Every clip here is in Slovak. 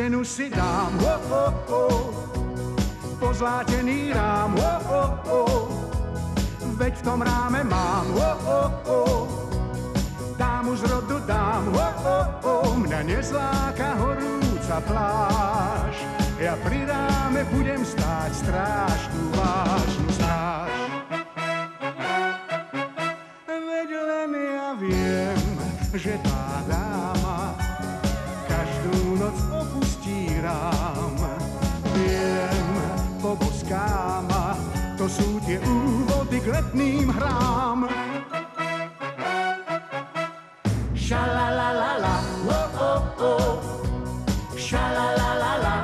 ženu si dám, pozlátený rám, veď v tom ráme mám, dámu z rodu dám, mňa nezláka horúca pláž, ja pri ráme budem stáť stráž, tú vážnu stráž. Veď len ja viem, že tá dáma každú noc opustí rám. Viem, poboská ma, to sú tie úvody k letným hrám. Šalalalala, šalalalala,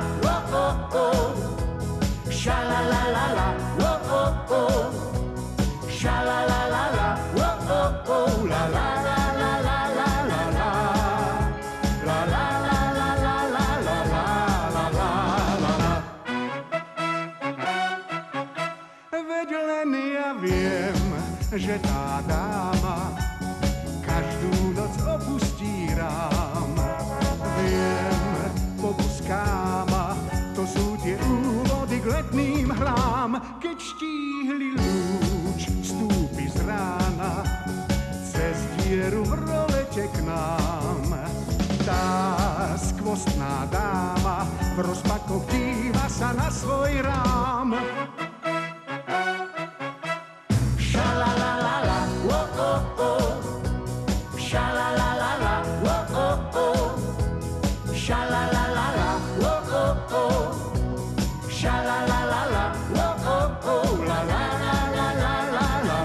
šalalalala, šalalalala, la la la la la la la la la la la la la la la la la la. Veď len ja viem, že tá dáma každú noc opustí rám. Viem, pobuská ma, to sú tie úvody k letným hrám, keď štíhly lúč vstúpi z rána cez dieru v rolete k nám. Tá skvostná dáma v rozpakoch díva sa na svoj rám. Šalalalala, šalalalala, šalalalala, šalalalala, la la la la la la la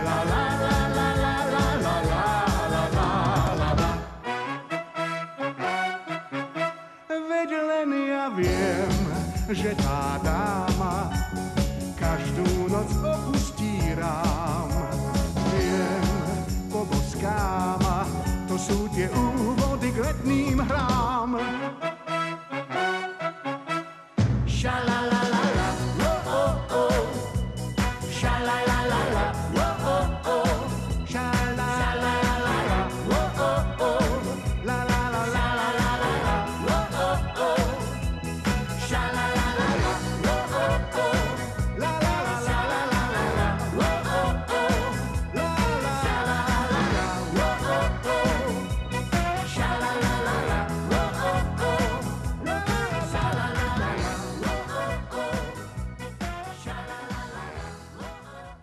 la la la la la la la la la la. Veď len ja viem, že tá dáma každú noc opustí rám. Viem, poboská ma, to sú tie úvody k letným hrám.